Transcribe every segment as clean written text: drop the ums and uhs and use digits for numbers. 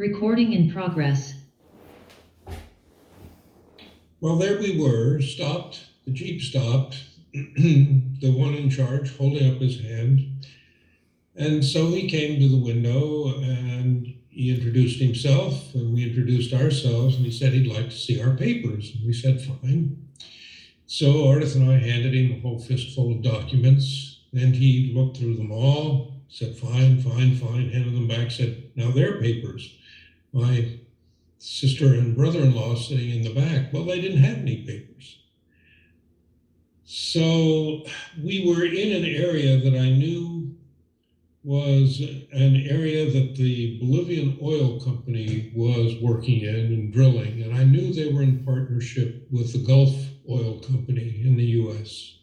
Recording in progress. Well, there we were, stopped. The Jeep stopped. The one in charge holding up his hand. And so he came to the window and he introduced himself and we introduced ourselves and he said he'd like to see our papers. And we said, fine. So Ardith and I handed him a whole fistful of documents and he looked through them all, said, fine, handed them back, said, now they're papers. My sister and brother-in-law sitting in the back, well, they didn't have any papers. So we were in an area that I knew was an area that the Bolivian oil company was working in and drilling, and I knew they were in partnership with the Gulf Oil Company in the US.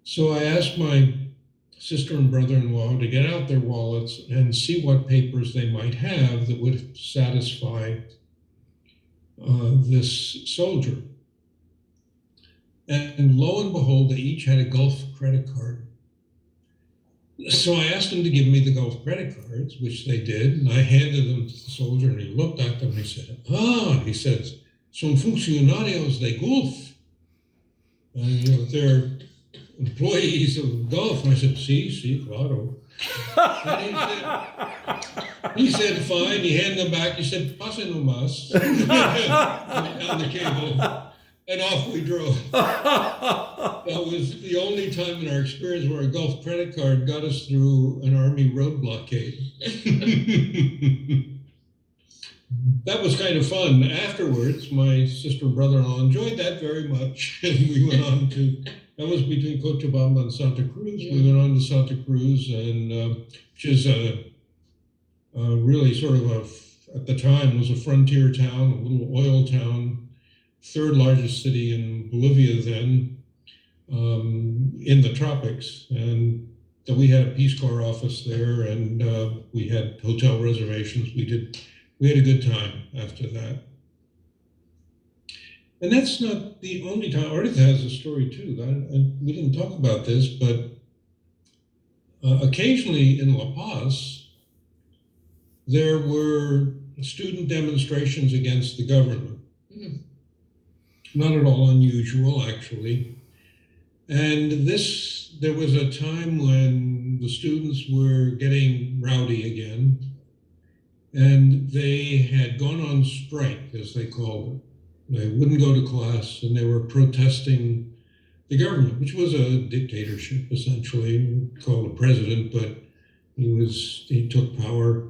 So I asked my sister and brother-in-law to get out their wallets and see what papers they might have that would satisfy this soldier. And lo and behold, they each had a Gulf credit card. So I asked them to give me the Gulf credit cards, which they did, and I handed them to the soldier, and he looked at them and he said, he says, son funcionarios de Gulf. They're employees of Gulf. And I said, sí, claro. And he said, fine. He handed them back. He said, pase nomás. On the cable. And off we drove. That was the only time in our experience where a Gulf credit card got us through an Army road blockade. That was kind of fun. Afterwards, my sister and brother-in-law enjoyed that very much. And we went on to, that was between Cochabamba and Santa Cruz. Yeah. We went on to Santa Cruz, and which is really sort of at the time was a frontier town, a little oil town, third largest city in Bolivia then, in the tropics. And we had a Peace Corps office there, and we had hotel reservations. We had a good time after that. And that's not the only time. Ardith has a story too. We didn't talk about this, but occasionally in La Paz, there were student demonstrations against the government. Mm. Not at all unusual, actually. And there was a time when the students were getting rowdy again, and they had gone on strike, as they called it. They wouldn't go to class, and they were protesting the government, which was a dictatorship, essentially, called a president, but he took power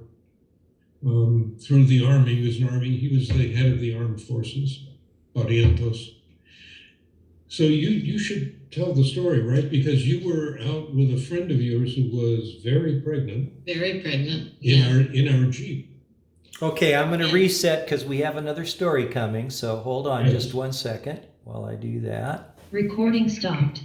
through the army. He was the head of the armed forces, Barrientos. So you should tell the story, right? Because you were out with a friend of yours who was very pregnant. Very pregnant. In our Jeep. Okay, I'm going to reset because we have another story coming. So hold on just 1 second while I do that. Recording stopped.